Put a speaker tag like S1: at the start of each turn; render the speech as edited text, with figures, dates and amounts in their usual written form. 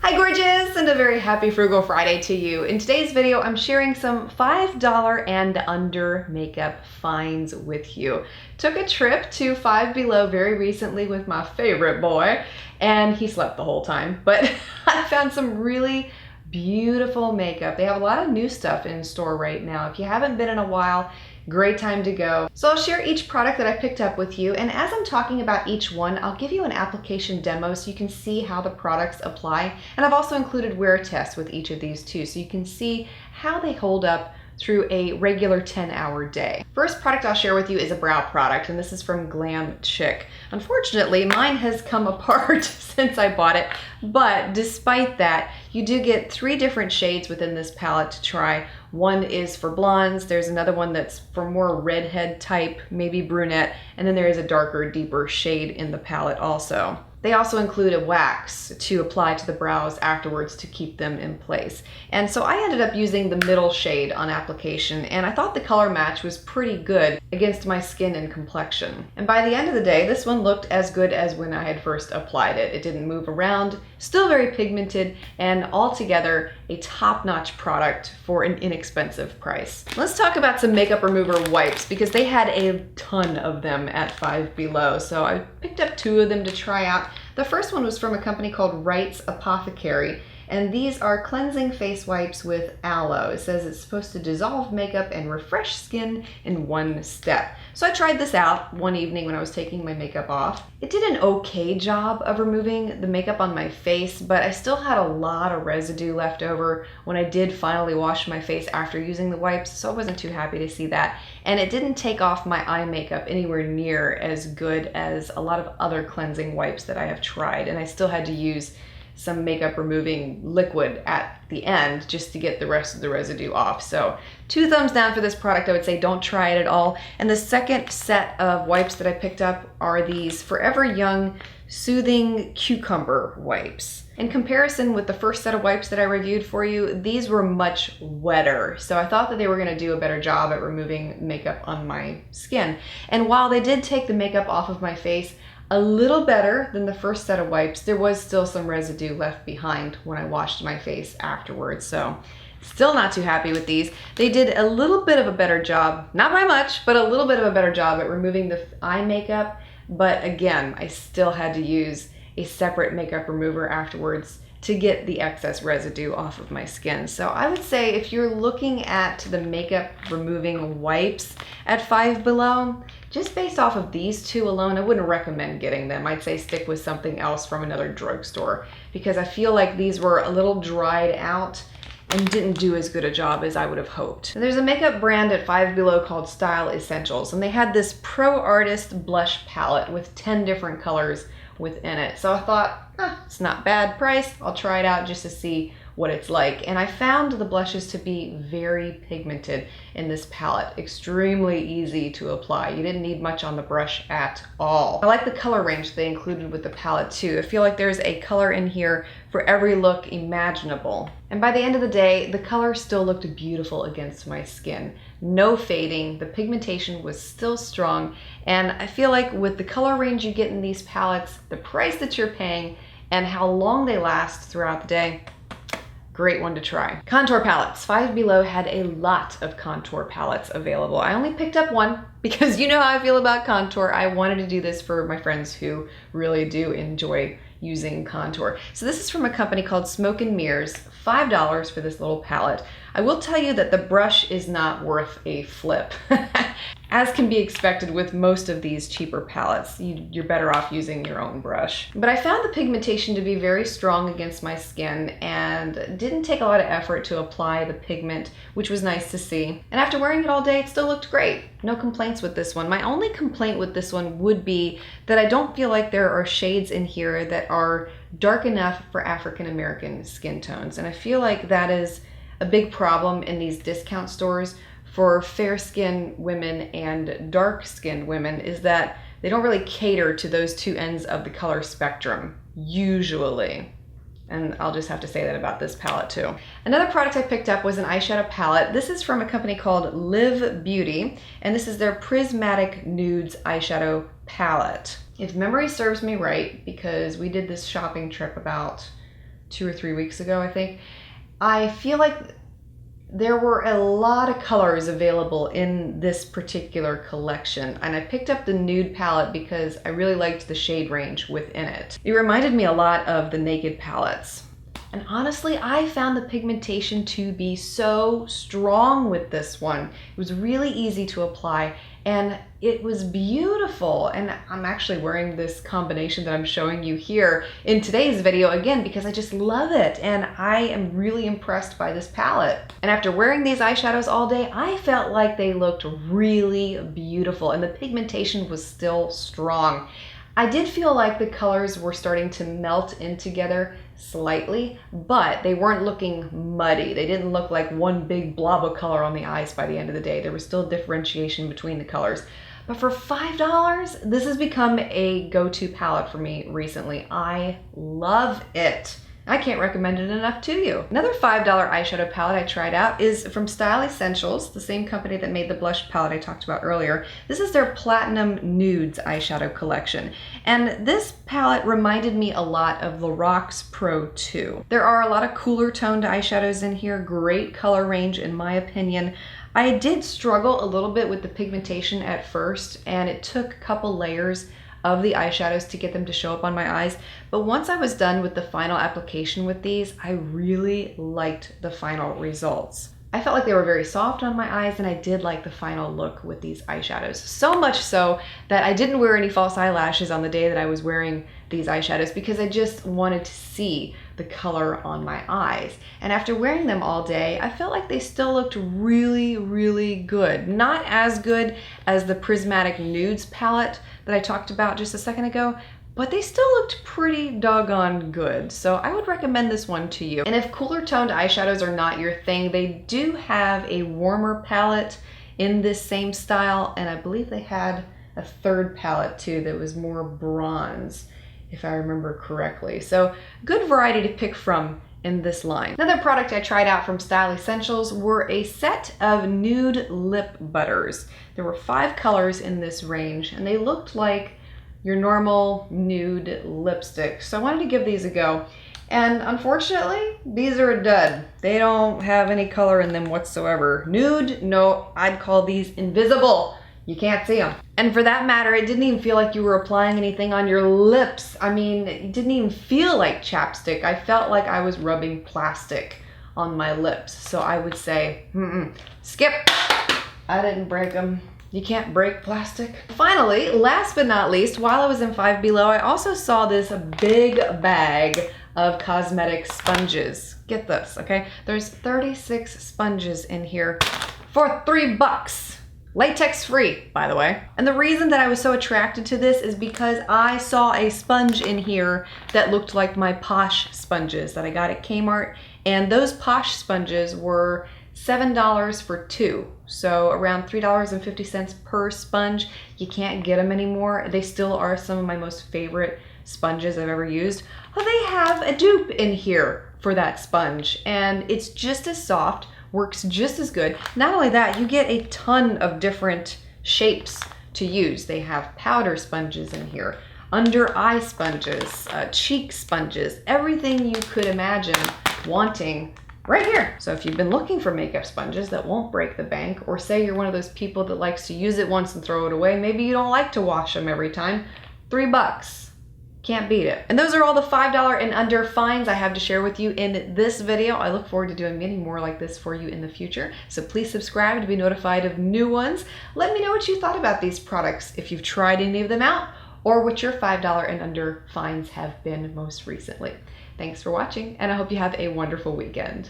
S1: Hi gorgeous, and a very happy Frugal Friday to you. In today's video, I'm sharing some $5 and under makeup finds with you. Took a trip to Five Below very recently with my favorite boy, and he slept the whole time, but I found some really beautiful makeup. They have a lot of new stuff in store right now. If you haven't been in a while, great time to go. So I'll share each product that I picked up with you, and as I'm talking about each one, I'll give you an application demo so you can see how the products apply. And I've also included wear tests with each of these too, so you can see how they hold up through a regular 10-hour day. First product I'll share with you is a brow product, and this is from Glam Chick. Unfortunately, mine has come apart since I bought it, but despite that, you do get 3 different shades within this palette to try. One is for blondes, there's another one that's for more redhead type, maybe brunette, and then there is a darker, deeper shade in the palette also. They also include a wax to apply to the brows afterwards to keep them in place. And so I ended up using the middle shade on application, and I thought the color match was pretty good against my skin and complexion. And by the end of the day, this one looked as good as when I had first applied it. It didn't move around, still very pigmented, and altogether a top-notch product for an inexpensive price. Let's talk about some makeup remover wipes, because they had a ton of them at Five Below. So I picked up 2 of them to try out. The first one was from a company called Wright's Apothecary, and these are cleansing face wipes with aloe. It says it's supposed to dissolve makeup and refresh skin in 1 step. So I tried this out one evening when I was taking my makeup off. It did an okay job of removing the makeup on my face, but I still had a lot of residue left over when I did finally wash my face after using the wipes, so I wasn't too happy to see that. And it didn't take off my eye makeup anywhere near as good as a lot of other cleansing wipes that I have tried, and I still had to use some makeup removing liquid at the end just to get the rest of the residue off. So 2 thumbs down for this product. I would say don't try it at all. And the second set of wipes that I picked up are these Forever Young Soothing Cucumber wipes. In comparison with the first set of wipes that I reviewed for you, these were much wetter. So I thought that they were gonna do a better job at removing makeup on my skin. And while they did take the makeup off of my face a little better than the first set of wipes, there was still some residue left behind when I washed my face afterwards. So still not too happy with these. They did a little bit of a better job, not by much, but a little bit of a better job at removing the eye makeup. But again, I still had to use a separate makeup remover afterwards to get the excess residue off of my skin. So I would say if you're looking at the makeup removing wipes at Five Below, just based off of these 2 alone, I wouldn't recommend getting them. I'd say stick with something else from another drugstore, because I feel like these were a little dried out and didn't do as good a job as I would have hoped. And there's a makeup brand at Five Below called Style Essentials, and they had this Pro Artist blush palette with 10 different colors within it. So I thought, it's not bad price. I'll try it out just to see what it's like. And I found the blushes to be very pigmented in this palette. Extremely easy to apply. You didn't need much on the brush at all. I like the color range they included with the palette too. I feel like there's a color in here for every look imaginable. And by the end of the day, the color still looked beautiful against my skin. No fading, the pigmentation was still strong, and I feel like with the color range you get in these palettes, the price that you're paying, and how long they last throughout the day, great one to try. Contour palettes. Five Below had a lot of contour palettes available. I only picked up 1 because you know how I feel about contour. I wanted to do this for my friends who really do enjoy using contour. So this is from a company called Smoke and Mirrors, $5 for this little palette. I will tell you that the brush is not worth a flip. As can be expected with most of these cheaper palettes, you're better off using your own brush. But I found the pigmentation to be very strong against my skin and didn't take a lot of effort to apply the pigment, which was nice to see. And after wearing it all day, it still looked great. No complaints with this one. My only complaint with this one would be that I don't feel like there are shades in here that are dark enough for African American skin tones. And I feel like that is a big problem in these discount stores for fair-skinned women and dark-skinned women, is that they don't really cater to those 2 ends of the color spectrum, usually. And I'll just have to say that about this palette too. Another product I picked up was an eyeshadow palette. This is from a company called Blvd, and this is their Prismatic Nudes eyeshadow palette. If memory serves me right, because we did this shopping trip about 2 or 3 weeks ago, I think, I feel like there were a lot of colors available in this particular collection, and I picked up the nude palette because I really liked the shade range within it. It reminded me a lot of the Naked palettes. And honestly, I found the pigmentation to be so strong with this one. It was really easy to apply, and it was beautiful. And I'm actually wearing this combination that I'm showing you here in today's video again because I just love it, and I am really impressed by this palette. And after wearing these eyeshadows all day, I felt like they looked really beautiful, and the pigmentation was still strong. I did feel like the colors were starting to melt in together slightly, but they weren't looking muddy. They didn't look like one big blob of color on the eyes by the end of the day. There was still differentiation between the colors. But for $5, this has become a go-to palette for me recently. I love it. I can't recommend it enough to you. Another $5 eyeshadow palette I tried out is from Style Essentials, the same company that made the blush palette I talked about earlier. This is their Platinum Nudes eyeshadow collection. And this palette reminded me a lot of Lorax Pro 2. There are a lot of cooler toned eyeshadows in here, great color range in my opinion. I did struggle a little bit with the pigmentation at first, and it took a couple layers of the eyeshadows to get them to show up on my eyes. But once I was done with the final application with these, I really liked the final results. I felt like they were very soft on my eyes, and I did like the final look with these eyeshadows. So much so that I didn't wear any false eyelashes on the day that I was wearing these eyeshadows because I just wanted to see the color on my eyes. And after wearing them all day, I felt like they still looked really, really good. Not as good as the Prismatic Nudes palette that I talked about just a second ago, but they still looked pretty doggone good. So I would recommend this one to you. And if cooler toned eyeshadows are not your thing, they do have a warmer palette in this same style, and I believe they had a third palette too that was more bronze, if I remember correctly. So good variety to pick from in this line. Another product I tried out from Style Essentials were a set of nude lip butters. There were 5 colors in this range, and they looked like your normal nude lipstick. So I wanted to give these a go. And unfortunately, these are a dud. They don't have any color in them whatsoever. Nude, no, I'd call these invisible. You can't see them. And for that matter, it didn't even feel like you were applying anything on your lips. I mean, it didn't even feel like chapstick. I felt like I was rubbing plastic on my lips. So I would say, skip. I didn't break them. You can't break plastic. Finally, last but not least, while I was in Five Below, I also saw this big bag of cosmetic sponges. Get this, okay? There's 36 sponges in here for $3. Latex free, by the way. And the reason that I was so attracted to this is because I saw a sponge in here that looked like my Posh sponges that I got at Kmart. And those Posh sponges were $7 for 2. So around $3.50 per sponge. You can't get them anymore. They still are some of my most favorite sponges I've ever used. Well, they have a dupe in here for that sponge, and it's just as soft, works just as good. Not only that, you get a ton of different shapes to use. They have powder sponges in here, under eye sponges, cheek sponges, everything you could imagine wanting right here. So if you've been looking for makeup sponges that won't break the bank, or say you're one of those people that likes to use it once and throw it away, maybe you don't like to wash them every time, $3. Can't beat it. And those are all the $5 and under finds I have to share with you in this video. I look forward to doing many more like this for you in the future. So please subscribe to be notified of new ones. Let me know what you thought about these products, if you've tried any of them out, or what your $5 and under finds have been most recently. Thanks for watching, and I hope you have a wonderful weekend.